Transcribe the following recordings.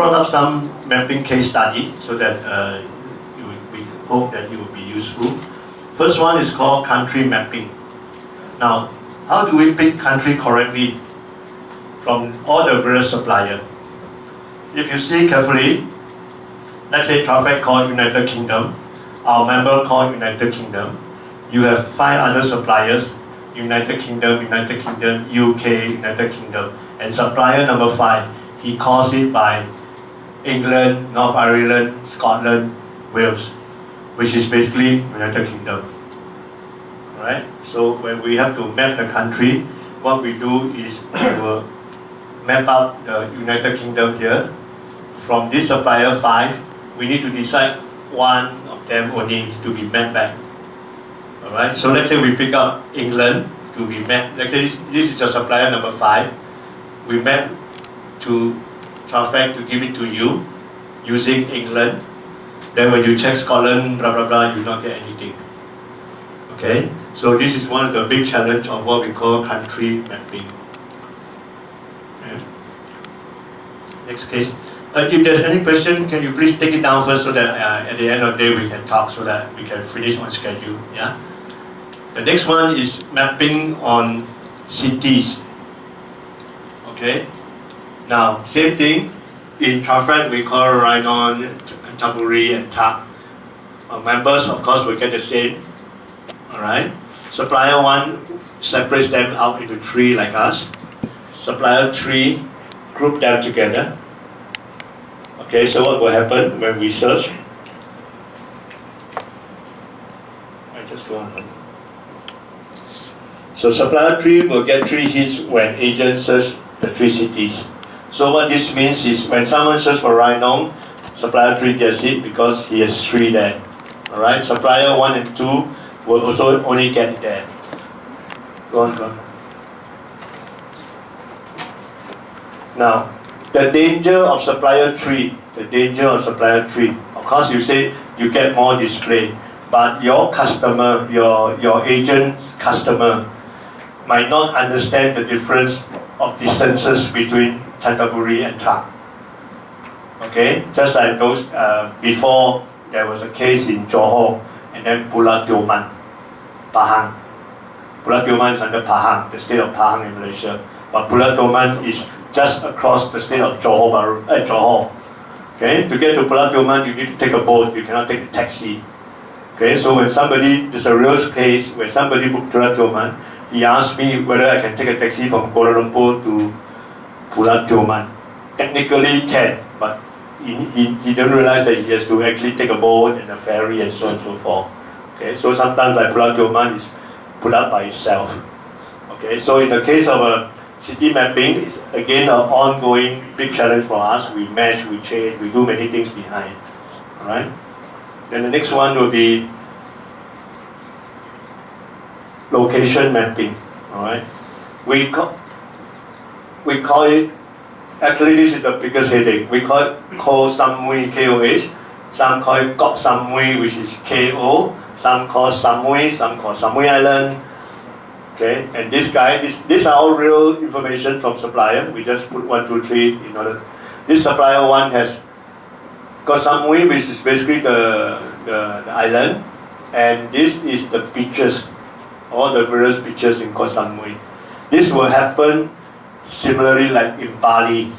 brought up some mapping case study so that we hope that it will be useful. First one is called country mapping. Now, how do we pick country correctly from all the various suppliers? If you see carefully, let's say traffic called United Kingdom, our member called United Kingdom. You have 5 other suppliers, United Kingdom, UK, United Kingdom, and supplier number 5, he calls it by England, North Ireland, Scotland, Wales, which is basically United Kingdom. Alright? So when we have to map the country, what we do is we will map out the United Kingdom here. From this supplier 5, we need to decide one of them only to be mapped back. Alright, so let's say we pick up England to be mapped. Let's say this is your supplier number 5. We map to traffic to give it to you using England. Then when you check Scotland, blah blah blah, you don't get anything. Okay, so this is one of the big challenge of what we call country mapping. Okay. Next case. If there's any question, can you please take it down first so that at the end of the day we can talk so that we can finish on schedule. Yeah. The next one is mapping on cities. Okay. Now, same thing. In traffic, we call Rhinon, Taburi, and Tak. Members, of course, will get the same. Alright. Supplier 1 separates them out into 3 like us. Supplier 3 group them together. Okay, so what will happen when we search? I just go on. So supplier 3 will get 3 hits when agents search the 3 cities. So what this means is when someone searches for Rhinon, supplier 3 gets it because he has 3 there. Alright, supplier 1 and 2 will also only get there. Go on, go on. Now, the danger of supplier 3, of course you say you get more display, but your customer, your agent's customer might not understand the difference of distances between Canterbury and Tak. Okay, just like those, before there was a case in Johor and then Pulau Tioman, Pahang. Pulau Tioman is under Pahang, the state of Pahang in Malaysia, but Pulau Tioman is just across the state of Johor. Okay, to get to Pulau Tioman, you need to take a boat. You cannot take a taxi. Okay, so when somebody, there's a real case where somebody booked Pulau Tioman, he asked me whether I can take a taxi from Kuala Lumpur to Pulau Tioman. Technically, he can, but he didn't realize that he has to actually take a boat and a ferry and so on and so forth. Okay, so sometimes like Pulau Tioman is put up by itself. Okay, so in the case of a city mapping, is again an ongoing big challenge for us. We match, we change, we do many things behind. Alright? Then the next one will be location mapping. Alright? We call it, actually this is the biggest headache. We call it Koh Samui, K-O-H. Some call it Kok Samui, which is K-O. Some call Samui, some call Samui Island. Okay, and this guy, these are all real information from supplier. We just put 1, 2, 3 in order. This supplier 1 has Koh Samui, which is basically the island, and this is the beaches, all the various beaches in Koh Samui. This will happen similarly like in Bali.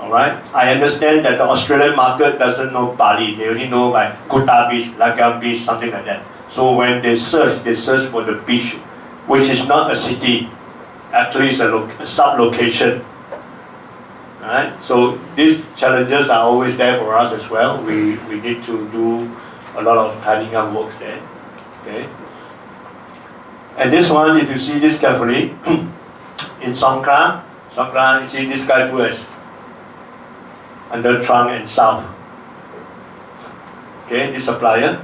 Alright, I understand that the Australian market doesn't know Bali. They only know like Kuta Beach, Lagam Beach, something like that. So when they search for the beach, which is not a city, actually it's a sub-location. Right? So these challenges are always there for us as well. We need to do a lot of tidying up work there. Okay. And this one, if you see this carefully, in Songkra, you see this guy put as under trunk and south. Okay, this supplier.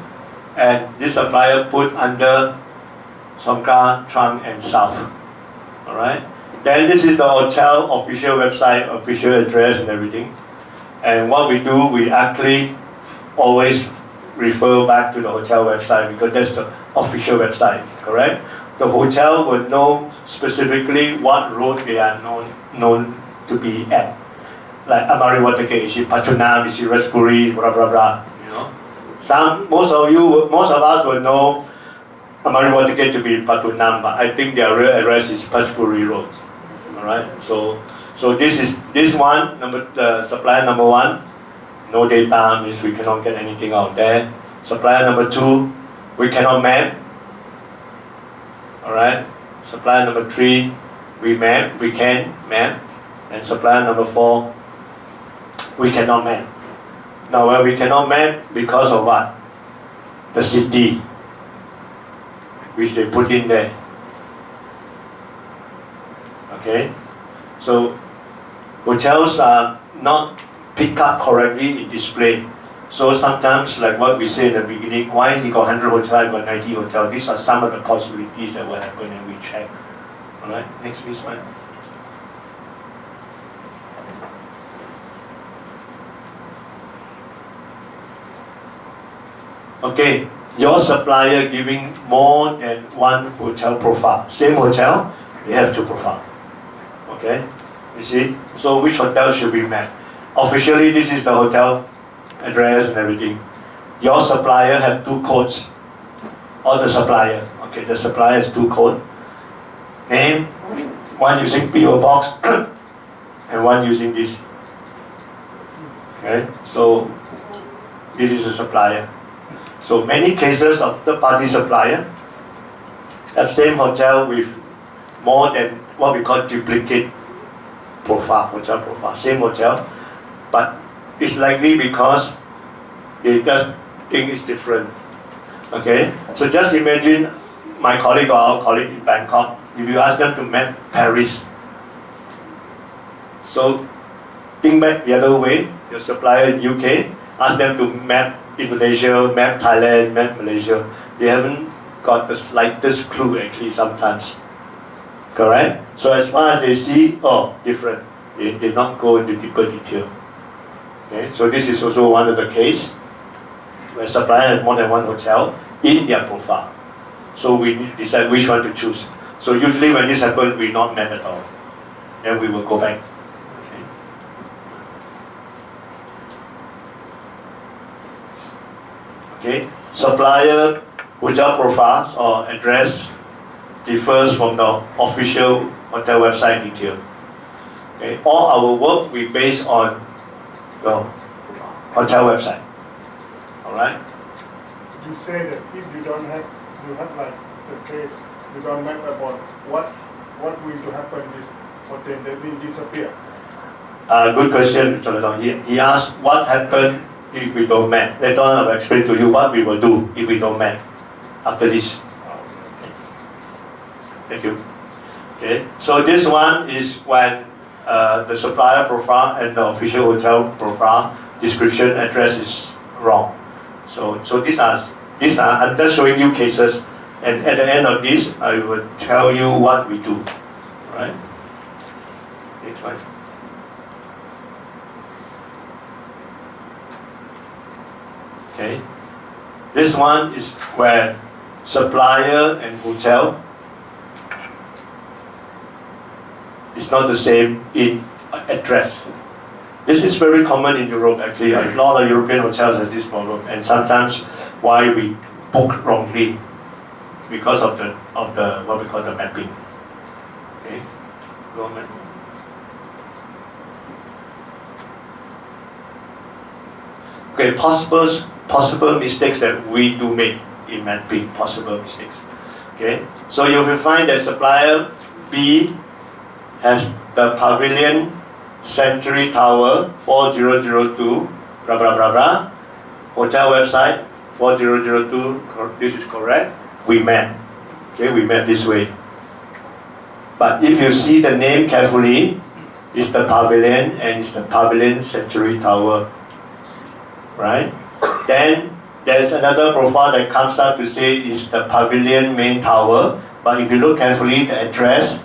And this supplier put under Songkra, trunk and south. Alright? Then this is the hotel official website, official address and everything. And what we do, we actually always refer back to the hotel website because that's the official website, correct? The hotel will know specifically what road they are known to be at. like Amari Watergate, is it Patunam, is it Raspberry, blah blah blah. You know, most of us will know Amari Watergate to be Patunam, but I think their real address is Patchbury Road. All right, so this one the supplier number 1, no data means we cannot get anything out there. Supplier number 2, we cannot map. All right, supplier number 3, we can map, and supplier number 4, we cannot map. Now when we cannot map, because of what? The city, which they put in there. Okay, so hotels are not picked up correctly in display. So sometimes, like what we said in the beginning, why he got 100 hotels, I got 90 hotels. These are some of the possibilities that will happen, and we check. All right, next please, Mike. Okay, your supplier giving more than 1 hotel profile. Same hotel, they have 2 profile. Okay, you see? So which hotel should we map? Officially, this is the hotel address and everything. Your supplier have 2 codes. Or the supplier. Okay, the supplier has 2 codes. Name, one using PO box, and one using this. Okay, so this is a supplier. So many cases of third-party supplier have same hotel with more than what we call duplicate profile, hotel profile, same hotel, but it's likely because they just think it's different. Okay, so just imagine my colleague or our colleague in Bangkok, if you ask them to map Paris. So think back the other way, your supplier in UK, ask them to map Indonesia, map Thailand, map Malaysia. They haven't got the slightest clue actually sometimes. Correct? So as far as they see, oh, different. They did not go into deeper detail. Okay, so this is also one of the case where supplier has more than 1 hotel in their profile. So we need to decide which one to choose. So usually when this happens, we not map at all. Then we will go back. Okay, supplier hotel profiles or address differs from the official hotel website detail. Okay, all our work we base on the hotel website. All right. You say that if you don't have, you have like the case, you don't map about what will to happen with hotel that will disappear. Good question, Jonathan. He asked what happened if we don't map. Later on I will explain to you what we will do if we don't map after this. Okay. Thank you. Okay, so this one is when the supplier profile and the official hotel profile description address is wrong. So these are I'm just showing you cases, and at the end of this I will tell you what we do. All right. Next one. Okay, this one is where supplier and hotel is not the same in address. This is very common in Europe actually. A lot of European hotels have this problem, and sometimes why we book wrongly because of the what we call the mapping. Okay, go on. Okay, possible mistakes that we do make in mapping, possible mistakes. Okay, so you will find that supplier B has the Pavilion Century Tower 4002, blah blah blah blah. Hotel website 4002, this is correct. We map. Okay, we map this way. But if you see the name carefully, it's the Pavilion and it's the Pavilion Century Tower. Right? Then there's another profile that comes up to say is the Pavilion Main Tower, but if you look carefully, the address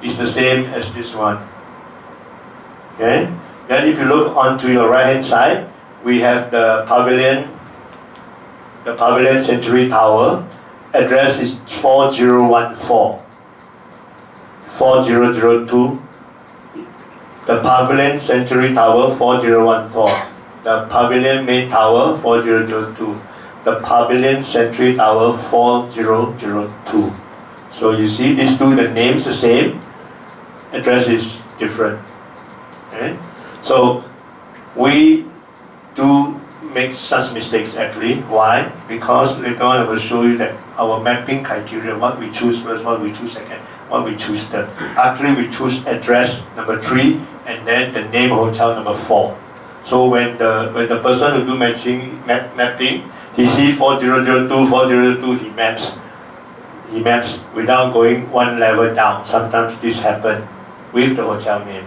is the same as this one. Okay? Then if you look onto your right hand side, we have the Pavilion Century Tower. Address is 4014, 4002, the Pavilion Century Tower 4014, the Pavilion Main Tower 4002, the Pavilion Century Tower 4002. So you see these two, the names the same, address is different. Okay? So we do make such mistakes actually. Why? Because later on I will show you that our mapping criteria, what we choose first, what we choose second, what we choose third. Actually we choose address number 3 and then the name of hotel number 4. So when the person who do mapping, he see 4002, 4002, he maps without going one level down. Sometimes this happens with the hotel name.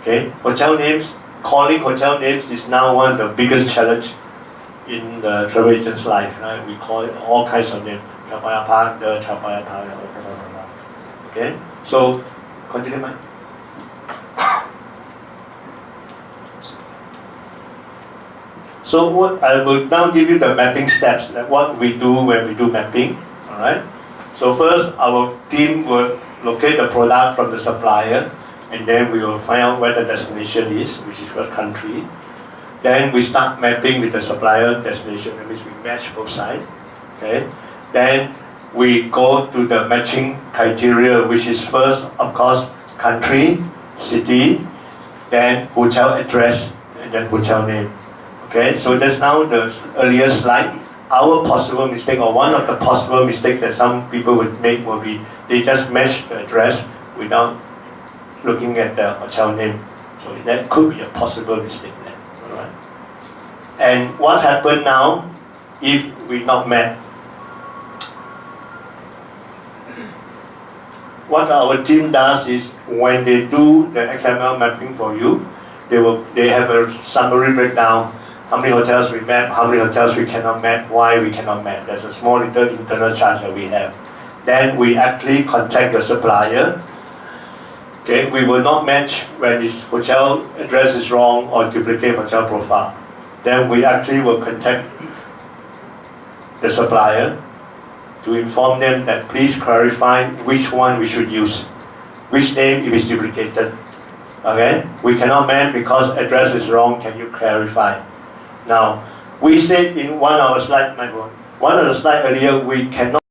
Okay, hotel names, calling hotel names is now one of the biggest challenge in the travel agent's life. Right? We call it all kinds of names. Chapaya Park, the Chapaya Park, blah, blah, blah, blah. Okay, so continue, Mike. So what I will now give you the mapping steps, like what we do when we do mapping. Alright. So first our team will locate the product from the supplier, and then we will find out where the destination is, which is what country. Then we start mapping with the supplier destination, that means we match both sides. Okay. Then we go to the matching criteria, which is first, of course, country, city, then hotel address, and then hotel name. Okay, so that's now the earlier slide. Our possible mistake, or one of the possible mistakes that some people would make, will be they just match the address without looking at the hotel name. So that could be a possible mistake there. Alright. And what happened now if we not map? What our team does is when they do the XML mapping for you, they have a summary breakdown. How many hotels we map, how many hotels we cannot map, why we cannot map. There's a small little internal chart that we have. Then we actually contact the supplier. Okay, we will not match when this hotel address is wrong or duplicate hotel profile. Then we actually will contact the supplier to inform them that please clarify which one we should use, which name if it's duplicated. Okay, we cannot map because address is wrong, can you clarify? Now, we said in one of the slides earlier, we cannot